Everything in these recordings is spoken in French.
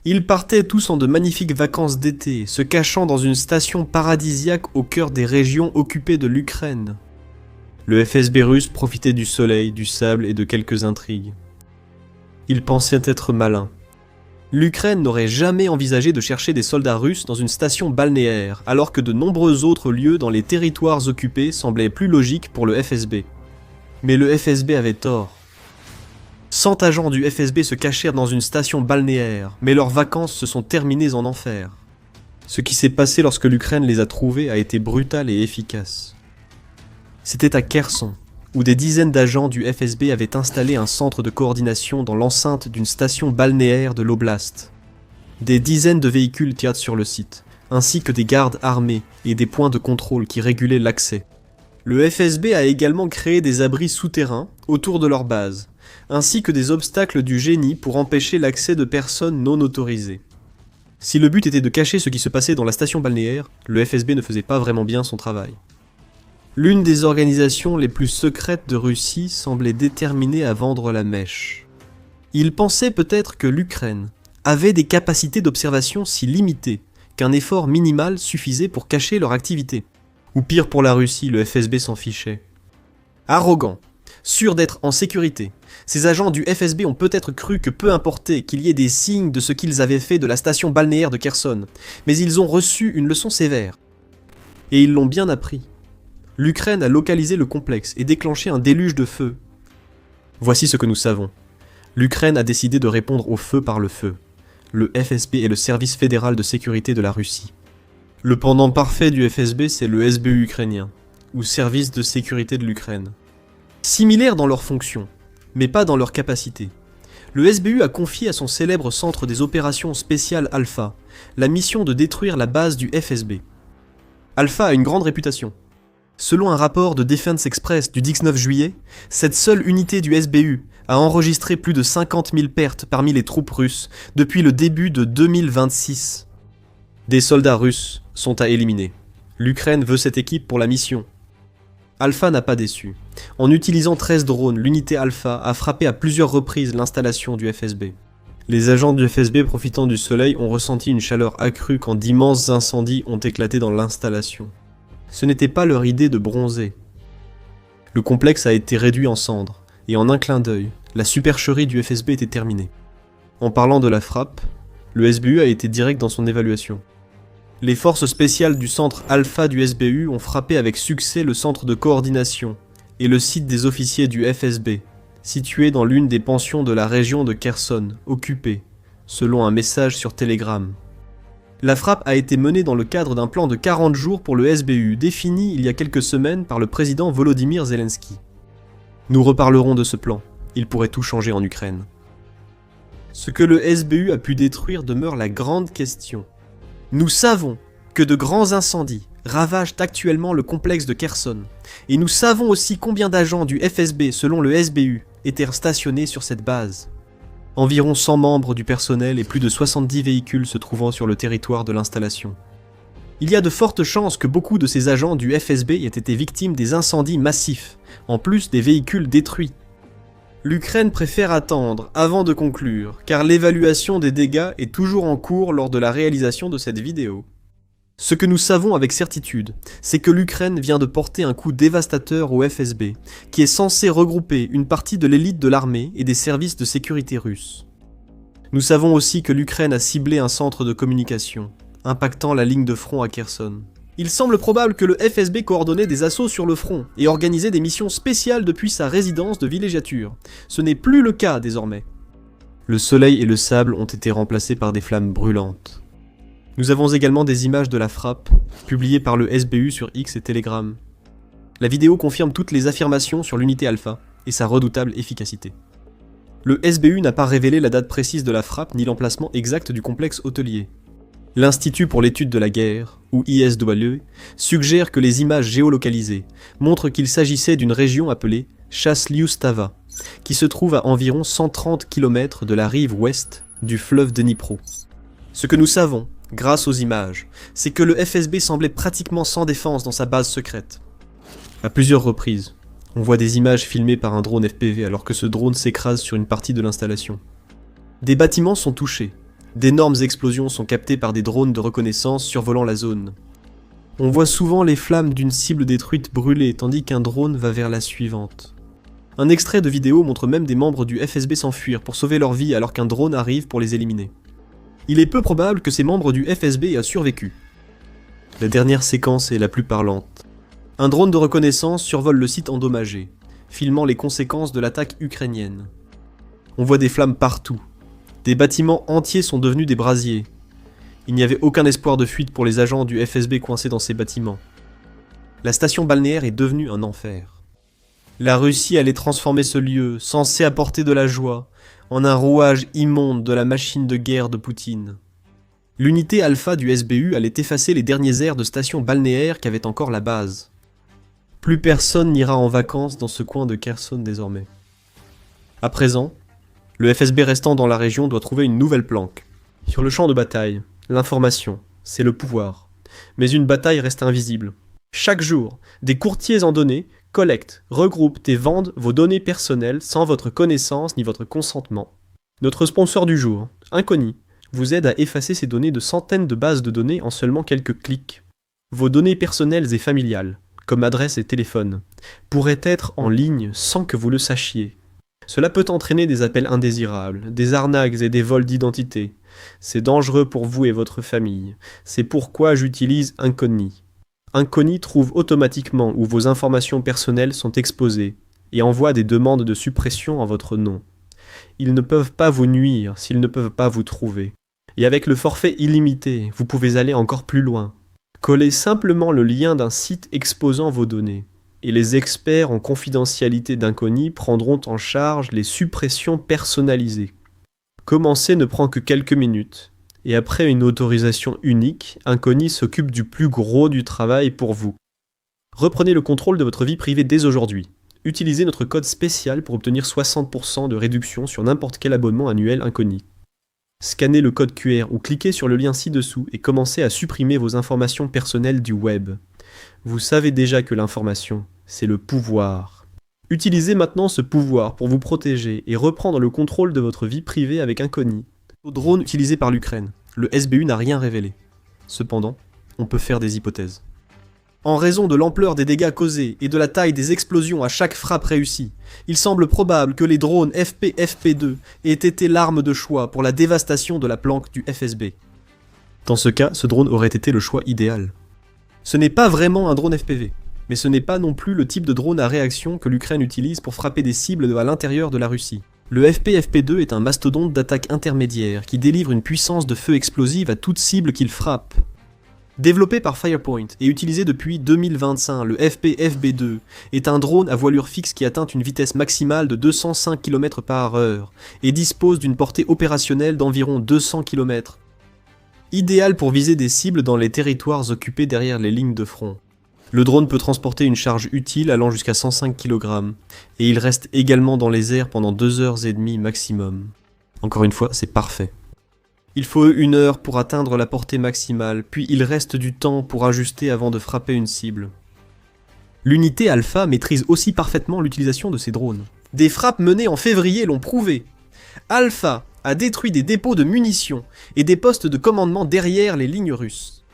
Ils partaient tous en de magnifiques vacances d'été, se cachant dans une station paradisiaque au cœur des régions occupées de l'Ukraine. Le FSB russe profitait du soleil, du sable et de quelques intrigues. Ils pensaient être malins. L'Ukraine n'aurait jamais envisagé de chercher des soldats russes dans une station balnéaire, alors que de nombreux autres lieux dans les territoires occupés semblaient plus logiques pour le FSB. Mais le FSB avait tort. 100 agents du FSB se cachèrent dans une station balnéaire, mais leurs vacances se sont terminées en enfer. Ce qui s'est passé lorsque l'Ukraine les a trouvés a été brutal et efficace. C'était à Kherson, où des dizaines d'agents du FSB avaient installé un centre de coordination dans l'enceinte d'une station balnéaire de l'oblast. Des dizaines de véhicules tirent sur le site, ainsi que des gardes armés et des points de contrôle qui régulaient l'accès. Le FSB a également créé des abris souterrains autour de leur base, ainsi que des obstacles du génie pour empêcher l'accès de personnes non autorisées. Si le but était de cacher ce qui se passait dans la station balnéaire, le FSB ne faisait pas vraiment bien son travail. L'une des organisations les plus secrètes de Russie semblait déterminée à vendre la mèche. Ils pensaient peut-être que l'Ukraine avait des capacités d'observation si limitées qu'un effort minimal suffisait pour cacher leur activité. Ou pire pour la Russie, le FSB s'en fichait. Arrogant, sûr d'être en sécurité, ces agents du FSB ont peut-être cru que peu importait qu'il y ait des signes de ce qu'ils avaient fait de la station balnéaire de Kherson, mais ils ont reçu une leçon sévère. Et ils l'ont bien appris. L'Ukraine a localisé le complexe et déclenché un déluge de feu. Voici ce que nous savons. L'Ukraine a décidé de répondre au feu par le feu. Le FSB est le service fédéral de sécurité de la Russie. Le pendant parfait du FSB, c'est le SBU ukrainien, ou service de sécurité de l'Ukraine. Similaires dans leurs fonctions, mais pas dans leurs capacités. Le SBU a confié à son célèbre centre des opérations spéciales Alpha la mission de détruire la base du FSB. Alpha a une grande réputation. Selon un rapport de Defense Express du 19 juillet, cette seule unité du SBU a enregistré plus de 50 000 pertes parmi les troupes russes depuis le début de 2026. Des soldats russes sont à éliminer. L'Ukraine veut cette équipe pour la mission. Alpha n'a pas déçu. En utilisant 13 drones, l'unité Alpha a frappé à plusieurs reprises l'installation du FSB. Les agents du FSB profitant du soleil ont ressenti une chaleur accrue quand d'immenses incendies ont éclaté dans l'installation. Ce n'était pas leur idée de bronzer. Le complexe a été réduit en cendres, et en un clin d'œil, la supercherie du FSB était terminée. En parlant de la frappe, le SBU a été direct dans son évaluation. Les forces spéciales du centre Alpha du SBU ont frappé avec succès le centre de coordination et le site des officiers du FSB, situé dans l'une des pensions de la région de Kherson, occupée, selon un message sur Telegram. La frappe a été menée dans le cadre d'un plan de 40 jours pour le SBU, défini il y a quelques semaines par le président Volodymyr Zelensky. Nous reparlerons de ce plan, il pourrait tout changer en Ukraine. Ce que le SBU a pu détruire demeure la grande question. Nous savons que de grands incendies ravagent actuellement le complexe de Kherson, et nous savons aussi combien d'agents du FSB, selon le SBU, étaient stationnés sur cette base. Environ 100 membres du personnel et plus de 70 véhicules se trouvant sur le territoire de l'installation. Il y a de fortes chances que beaucoup de ces agents du FSB aient été victimes des incendies massifs, en plus des véhicules détruits. L'Ukraine préfère attendre avant de conclure, car l'évaluation des dégâts est toujours en cours lors de la réalisation de cette vidéo. Ce que nous savons avec certitude, c'est que l'Ukraine vient de porter un coup dévastateur au FSB, qui est censé regrouper une partie de l'élite de l'armée et des services de sécurité russes. Nous savons aussi que l'Ukraine a ciblé un centre de communication, impactant la ligne de front à Kherson. Il semble probable que le FSB coordonnait des assauts sur le front et organisait des missions spéciales depuis sa résidence de villégiature. Ce n'est plus le cas désormais. Le soleil et le sable ont été remplacés par des flammes brûlantes. Nous avons également des images de la frappe, publiées par le SBU sur X et Telegram. La vidéo confirme toutes les affirmations sur l'unité Alpha et sa redoutable efficacité. Le SBU n'a pas révélé la date précise de la frappe ni l'emplacement exact du complexe hôtelier. L'Institut pour l'étude de la guerre, ou ISW, suggère que les images géolocalisées montrent qu'il s'agissait d'une région appelée Chasliustava, qui se trouve à environ 130 km de la rive ouest du fleuve Dnipro. Ce que nous savons, grâce aux images, c'est que le FSB semblait pratiquement sans défense dans sa base secrète. À plusieurs reprises, on voit des images filmées par un drone FPV alors que ce drone s'écrase sur une partie de l'installation. Des bâtiments sont touchés, D'énormes explosions sont captées par des drones de reconnaissance survolant la zone. On voit souvent les flammes d'une cible détruite brûler tandis qu'un drone va vers la suivante. Un extrait de vidéo montre même des membres du FSB s'enfuir pour sauver leur vie alors qu'un drone arrive pour les éliminer. Il est peu probable que ces membres du FSB aient survécu. La dernière séquence est la plus parlante. Un drone de reconnaissance survole le site endommagé, filmant les conséquences de l'attaque ukrainienne. On voit des flammes partout. Des bâtiments entiers sont devenus des brasiers. Il n'y avait aucun espoir de fuite pour les agents du FSB coincés dans ces bâtiments. La station balnéaire est devenue un enfer. La Russie allait transformer ce lieu, censé apporter de la joie, en un rouage immonde de la machine de guerre de Poutine. L'unité Alpha du SBU allait effacer les derniers airs de stations balnéaires qu'avait encore la base. Plus personne n'ira en vacances dans ce coin de Kherson désormais. À présent, le FSB restant dans la région doit trouver une nouvelle planque. Sur le champ de bataille, l'information, c'est le pouvoir. Mais une bataille reste invisible. Chaque jour, des courtiers en données collectent, regroupent et vendent vos données personnelles sans votre connaissance ni votre consentement. Notre sponsor du jour, Inconi, vous aide à effacer ces données de centaines de bases de données en seulement quelques clics. Vos données personnelles et familiales, comme adresse et téléphone, pourraient être en ligne sans que vous le sachiez. Cela peut entraîner des appels indésirables, des arnaques et des vols d'identité. C'est dangereux pour vous et votre famille. C'est pourquoi j'utilise Inconi. Inconi trouve automatiquement où vos informations personnelles sont exposées et envoie des demandes de suppression en votre nom. Ils ne peuvent pas vous nuire s'ils ne peuvent pas vous trouver. Et avec le forfait illimité, vous pouvez aller encore plus loin. Collez simplement le lien d'un site exposant vos données. Et les experts en confidentialité d'Inconi prendront en charge les suppressions personnalisées. Commencer ne prend que quelques minutes, et après une autorisation unique, Inconi s'occupe du plus gros du travail pour vous. Reprenez le contrôle de votre vie privée dès aujourd'hui. Utilisez notre code spécial pour obtenir 60% de réduction sur n'importe quel abonnement annuel Inconi. Scannez le code QR ou cliquez sur le lien ci-dessous et commencez à supprimer vos informations personnelles du web. Vous savez déjà que l'information, c'est le pouvoir. Utilisez maintenant ce pouvoir pour vous protéger et reprendre le contrôle de votre vie privée avec Inconi. Au drone utilisé par l'Ukraine, le SBU n'a rien révélé. Cependant, on peut faire des hypothèses. En raison de l'ampleur des dégâts causés et de la taille des explosions à chaque frappe réussie, il semble probable que les drones FP-FP2 aient été l'arme de choix pour la dévastation de la planque du FSB. Dans ce cas, ce drone aurait été le choix idéal. Ce n'est pas vraiment un drone FPV, mais ce n'est pas non plus le type de drone à réaction que l'Ukraine utilise pour frapper des cibles à l'intérieur de la Russie. Le FP-FP2 est un mastodonte d'attaque intermédiaire qui délivre une puissance de feu explosive à toute cible qu'il frappe. Développé par Firepoint et utilisé depuis 2025, le FP-FB2 est un drone à voilure fixe qui atteint une vitesse maximale de 205 km/h et dispose d'une portée opérationnelle d'environ 200 km. Idéal pour viser des cibles dans les territoires occupés derrière les lignes de front. Le drone peut transporter une charge utile allant jusqu'à 105 kg, et il reste également dans les airs pendant 2h30 maximum. Encore une fois, c'est parfait. Il faut 1 heure pour atteindre la portée maximale, puis il reste du temps pour ajuster avant de frapper une cible. L'unité Alpha maîtrise aussi parfaitement l'utilisation de ces drones. Des frappes menées en février l'ont prouvé. Alpha a détruit des dépôts de munitions et des postes de commandement derrière les lignes russes.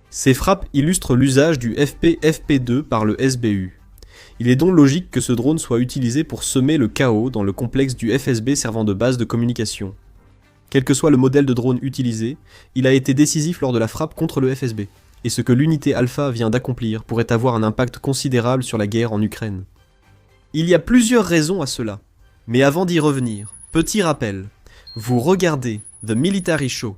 Ces frappes illustrent l'usage du FP-FP2 par le SBU. Il est donc logique que ce drone soit utilisé pour semer le chaos dans le complexe du FSB servant de base de communication. Quel que soit le modèle de drone utilisé, il a été décisif lors de la frappe contre le FSB, et ce que l'unité Alpha vient d'accomplir pourrait avoir un impact considérable sur la guerre en Ukraine. Il y a plusieurs raisons à cela, mais avant d'y revenir, petit rappel, vous regardez The Military Show.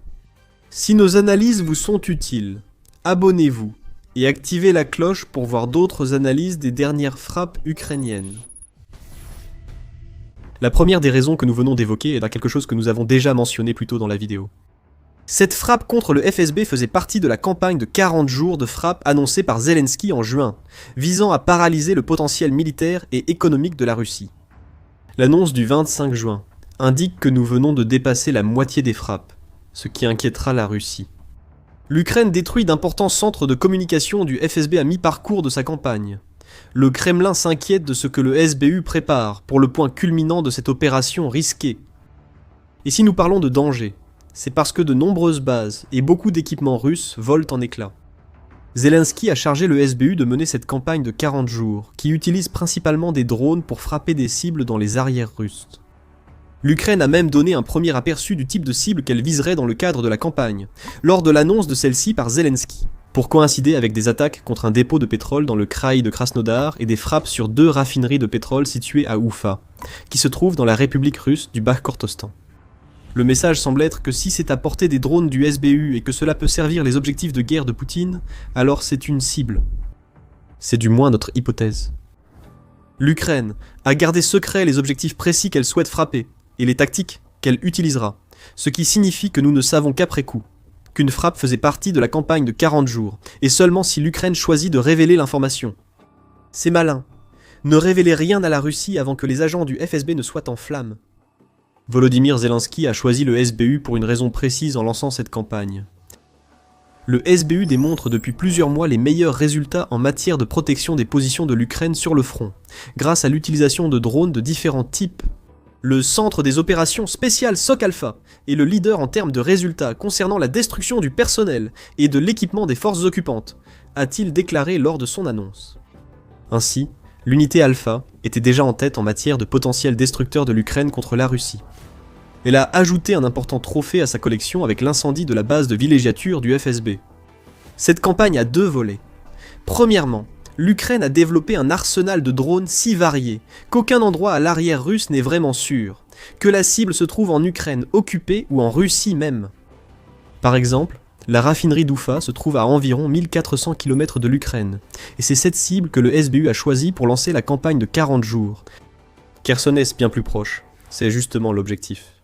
Si nos analyses vous sont utiles, abonnez-vous et activez la cloche pour voir d'autres analyses des dernières frappes ukrainiennes. La première des raisons que nous venons d'évoquer est quelque chose que nous avons déjà mentionné plus tôt dans la vidéo. Cette frappe contre le FSB faisait partie de la campagne de 40 jours de frappe annoncée par Zelensky en juin, visant à paralyser le potentiel militaire et économique de la Russie. L'annonce du 25 juin indique que nous venons de dépasser la moitié des frappes, ce qui inquiétera la Russie. L'Ukraine détruit d'importants centres de communication du FSB à mi-parcours de sa campagne. Le Kremlin s'inquiète de ce que le SBU prépare pour le point culminant de cette opération risquée. Et si nous parlons de danger, C'est parce que de nombreuses bases et beaucoup d'équipements russes volent en éclats. Zelensky a chargé le SBU de mener cette campagne de 40 jours, qui utilise principalement des drones pour frapper des cibles dans les arrières russes. L'Ukraine a même donné un premier aperçu du type de cible qu'elle viserait dans le cadre de la campagne, lors de l'annonce de celle-ci par Zelensky, pour coïncider avec des attaques contre un dépôt de pétrole dans le kraï de Krasnodar et des frappes sur 2 raffineries de pétrole situées à Oufa, qui se trouvent dans la République russe du Bakhkortostan. Le message semble être que si c'est à portée des drones du SBU et que cela peut servir les objectifs de guerre de Poutine, alors c'est une cible. C'est du moins notre hypothèse. L'Ukraine a gardé secret les objectifs précis qu'elle souhaite frapper et les tactiques qu'elle utilisera, ce qui signifie que nous ne savons qu'après coup, qu'une frappe faisait partie de la campagne de 40 jours, et seulement si l'Ukraine choisit de révéler l'information. C'est malin. Ne révélez rien à la Russie avant que les agents du FSB ne soient en flammes. Volodymyr Zelensky a choisi le SBU pour une raison précise en lançant cette campagne. Le SBU démontre depuis plusieurs mois les meilleurs résultats en matière de protection des positions de l'Ukraine sur le front, grâce à l'utilisation de drones de différents types. Le centre des opérations spéciales SOC Alpha est le leader en termes de résultats concernant la destruction du personnel et de l'équipement des forces occupantes, a-t-il déclaré lors de son annonce. Ainsi, l'unité Alpha était déjà en tête en matière de potentiel destructeur de l'Ukraine contre la Russie. Elle a ajouté un important trophée à sa collection avec l'incendie de la base de villégiature du FSB. Cette campagne a 2 volets. Premièrement, l'Ukraine a développé un arsenal de drones si varié qu'aucun endroit à l'arrière russe n'est vraiment sûr, que la cible se trouve en Ukraine occupée ou en Russie même. Par exemple, la raffinerie d'Oufa se trouve à environ 1400 km de l'Ukraine, et c'est cette cible que le SBU a choisie pour lancer la campagne de 40 jours. Kherson est bien plus proche, c'est justement l'objectif.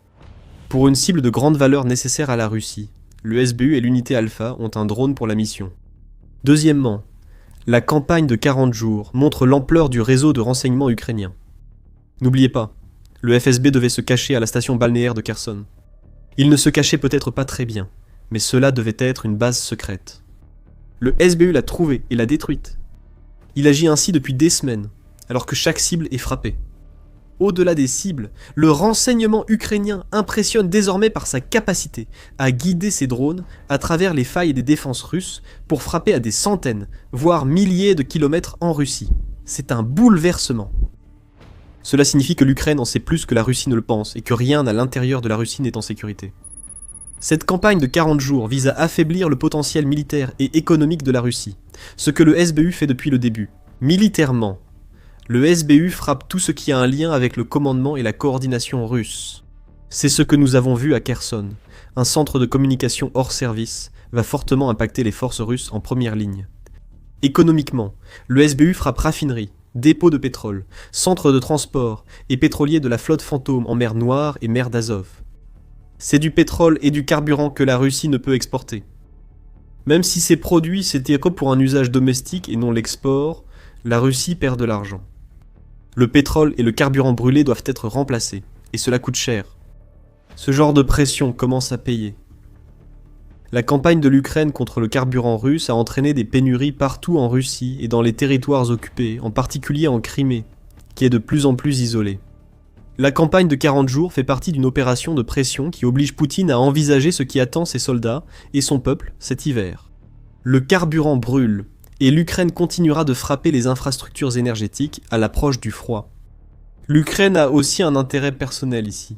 Pour une cible de grande valeur nécessaire à la Russie, le SBU et l'unité Alpha ont un drone pour la mission. Deuxièmement, la campagne de 40 jours montre l'ampleur du réseau de renseignement ukrainien. N'oubliez pas, le FSB devait se cacher à la station balnéaire de Kherson. Il ne se cachait peut-être pas très bien, mais cela devait être une base secrète. Le SBU l'a trouvée et l'a détruite. Il agit ainsi depuis des semaines, alors que chaque cible est frappée. Au-delà des cibles, le renseignement ukrainien impressionne désormais par sa capacité à guider ses drones à travers les failles des défenses russes pour frapper à des centaines, voire milliers de kilomètres en Russie. C'est un bouleversement. Cela signifie que l'Ukraine en sait plus que la Russie ne le pense et que rien à l'intérieur de la Russie n'est en sécurité. Cette campagne de 40 jours vise à affaiblir le potentiel militaire et économique de la Russie, ce que le SBU fait depuis le début. Militairement, le SBU frappe tout ce qui a un lien avec le commandement et la coordination russe. C'est ce que nous avons vu à Kherson. Un centre de communication hors service va fortement impacter les forces russes en première ligne. Économiquement, le SBU frappe raffineries, dépôts de pétrole, centres de transport et pétroliers de la flotte fantôme en mer Noire et mer d'Azov. C'est du pétrole et du carburant que la Russie ne peut exporter. Même si ces produits s'étaient que pour un usage domestique et non l'export, la Russie perd de l'argent. Le pétrole et le carburant brûlé doivent être remplacés, et cela coûte cher. Ce genre de pression commence à payer. La campagne de l'Ukraine contre le carburant russe a entraîné des pénuries partout en Russie et dans les territoires occupés, en particulier en Crimée, qui est de plus en plus isolée. La campagne de 40 jours fait partie d'une opération de pression qui oblige Poutine à envisager ce qui attend ses soldats et son peuple cet hiver. Le carburant brûle, et l'Ukraine continuera de frapper les infrastructures énergétiques à l'approche du froid. L'Ukraine a aussi un intérêt personnel ici.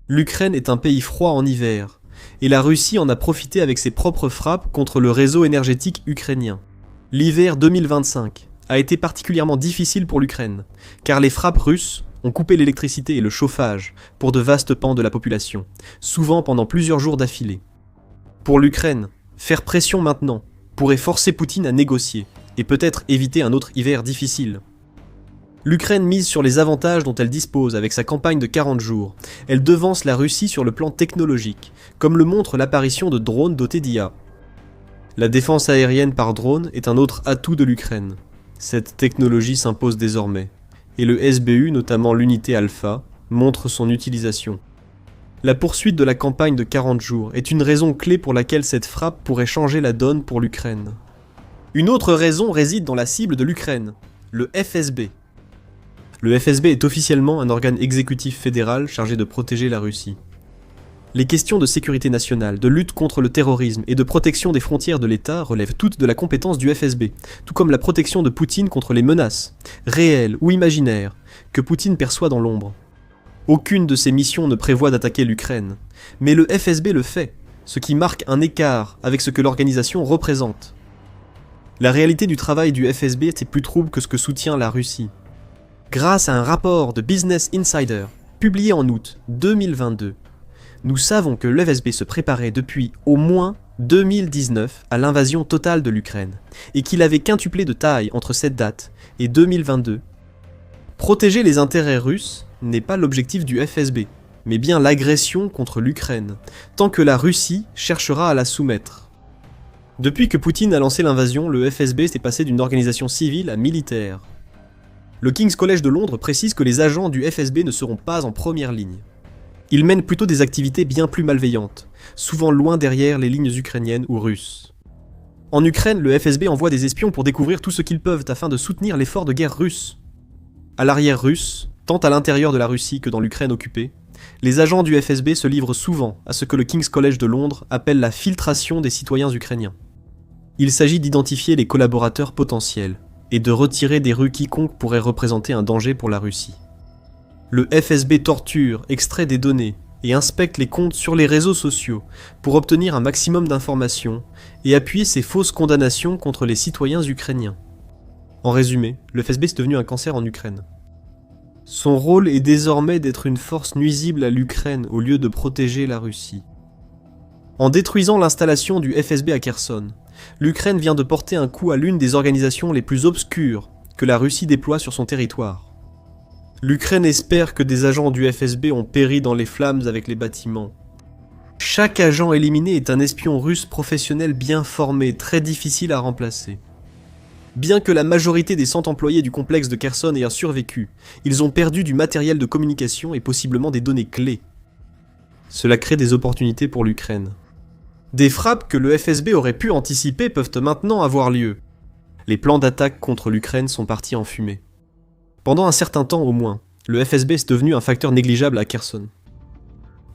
L'Ukraine est un pays froid en hiver, et la Russie en a profité avec ses propres frappes contre le réseau énergétique ukrainien. L'hiver 2025 a été particulièrement difficile pour l'Ukraine, car les frappes russes ont coupé l'électricité et le chauffage pour de vastes pans de la population, souvent pendant plusieurs jours d'affilée. Pour l'Ukraine, faire pression maintenant pourrait forcer Poutine à négocier, et peut-être éviter un autre hiver difficile. L'Ukraine mise sur les avantages dont elle dispose avec sa campagne de 40 jours. Elle devance la Russie sur le plan technologique, comme le montre l'apparition de drones dotés d'IA. La défense aérienne par drone est un autre atout de l'Ukraine. Cette technologie s'impose désormais, et le SBU, notamment l'unité Alpha, montre son utilisation. La poursuite de la campagne de 40 jours est une raison clé pour laquelle cette frappe pourrait changer la donne pour l'Ukraine. Une autre raison réside dans la cible de l'Ukraine, le FSB. Le FSB est officiellement un organe exécutif fédéral chargé de protéger la Russie. Les questions de sécurité nationale, de lutte contre le terrorisme et de protection des frontières de l'État relèvent toutes de la compétence du FSB, tout comme la protection de Poutine contre les menaces, réelles ou imaginaires, que Poutine perçoit dans l'ombre. Aucune de ces missions ne prévoit d'attaquer l'Ukraine, mais le FSB le fait, ce qui marque un écart avec ce que l'organisation représente. La réalité du travail du FSB est plus trouble que ce que soutient la Russie. Grâce à un rapport de Business Insider, publié en août 2022, nous savons que l'FSB se préparait depuis au moins 2019 à l'invasion totale de l'Ukraine, et qu'il avait quintuplé de taille entre cette date et 2022. Protéger les intérêts russes n'est pas l'objectif du FSB, mais bien l'agression contre l'Ukraine, tant que la Russie cherchera à la soumettre. Depuis que Poutine a lancé l'invasion, le FSB s'est passé d'une organisation civile à militaire. Le King's College de Londres précise que les agents du FSB ne seront pas en première ligne. Ils mènent plutôt des activités bien plus malveillantes, souvent loin derrière les lignes ukrainiennes ou russes. En Ukraine, le FSB envoie des espions pour découvrir tout ce qu'ils peuvent afin de soutenir l'effort de guerre russe. À l'arrière russe, tant à l'intérieur de la Russie que dans l'Ukraine occupée, les agents du FSB se livrent souvent à ce que le King's College de Londres appelle la filtration des citoyens ukrainiens. Il s'agit d'identifier les collaborateurs potentiels et de retirer des rues quiconque pourrait représenter un danger pour la Russie. Le FSB torture, extrait des données et inspecte les comptes sur les réseaux sociaux pour obtenir un maximum d'informations et appuyer ses fausses condamnations contre les citoyens ukrainiens. En résumé, le FSB est devenu un cancer en Ukraine. Son rôle est désormais d'être une force nuisible à l'Ukraine au lieu de protéger la Russie. En détruisant l'installation du FSB à Kherson, l'Ukraine vient de porter un coup à l'une des organisations les plus obscures que la Russie déploie sur son territoire. L'Ukraine espère que des agents du FSB ont péri dans les flammes avec les bâtiments. Chaque agent éliminé est un espion russe professionnel bien formé, très difficile à remplacer. Bien que la majorité des 100 employés du complexe de Kherson aient survécu, ils ont perdu du matériel de communication et possiblement des données clés. Cela crée des opportunités pour l'Ukraine. Des frappes que le FSB aurait pu anticiper peuvent maintenant avoir lieu. Les plans d'attaque contre l'Ukraine sont partis en fumée. Pendant un certain temps au moins, le FSB est devenu un facteur négligeable à Kherson.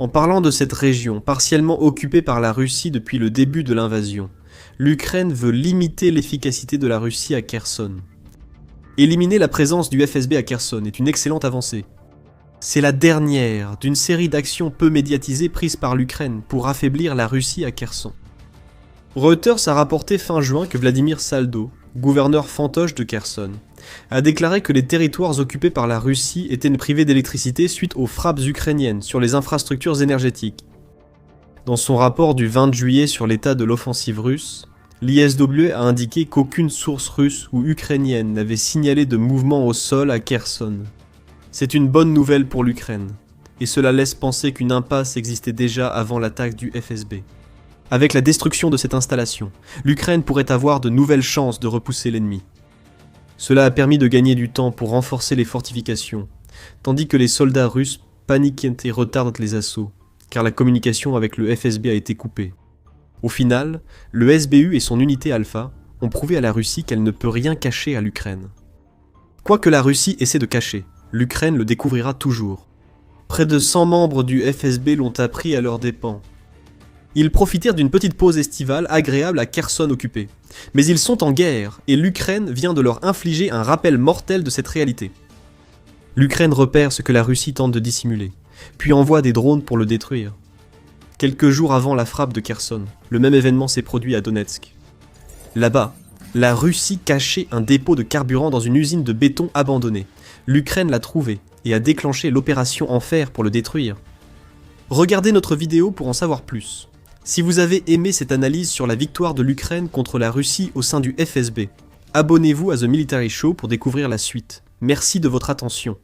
En parlant de cette région, partiellement occupée par la Russie depuis le début de l'invasion, l'Ukraine veut limiter l'efficacité de la Russie à Kherson. Éliminer la présence du FSB à Kherson est une excellente avancée. C'est la dernière d'une série d'actions peu médiatisées prises par l'Ukraine pour affaiblir la Russie à Kherson. Reuters a rapporté fin juin que Vladimir Saldo, gouverneur fantoche de Kherson, a déclaré que les territoires occupés par la Russie étaient privés d'électricité suite aux frappes ukrainiennes sur les infrastructures énergétiques. Dans son rapport du 20 juillet sur l'état de l'offensive russe, l'ISW a indiqué qu'aucune source russe ou ukrainienne n'avait signalé de mouvement au sol à Kherson. C'est une bonne nouvelle pour l'Ukraine, et cela laisse penser qu'une impasse existait déjà avant l'attaque du FSB. Avec la destruction de cette installation, l'Ukraine pourrait avoir de nouvelles chances de repousser l'ennemi. Cela a permis de gagner du temps pour renforcer les fortifications, tandis que les soldats russes paniquent et retardent les assauts, car la communication avec le FSB a été coupée. Au final, le SBU et son unité Alpha ont prouvé à la Russie qu'elle ne peut rien cacher à l'Ukraine. Quoi que la Russie essaie de cacher, l'Ukraine le découvrira toujours. Près de 100 membres du FSB l'ont appris à leurs dépens. Ils profitèrent d'une petite pause estivale agréable à Kherson occupée. Mais ils sont en guerre, et l'Ukraine vient de leur infliger un rappel mortel de cette réalité. L'Ukraine repère ce que la Russie tente de dissimuler, puis envoie des drones pour le détruire. Quelques jours avant la frappe de Kherson, le même événement s'est produit à Donetsk. Là-bas, la Russie cachait un dépôt de carburant dans une usine de béton abandonnée. L'Ukraine l'a trouvé et a déclenché l'opération Enfer pour le détruire. Regardez notre vidéo pour en savoir plus. Si vous avez aimé cette analyse sur la victoire de l'Ukraine contre la Russie au sein du FSB, abonnez-vous à The Military Show pour découvrir la suite. Merci de votre attention.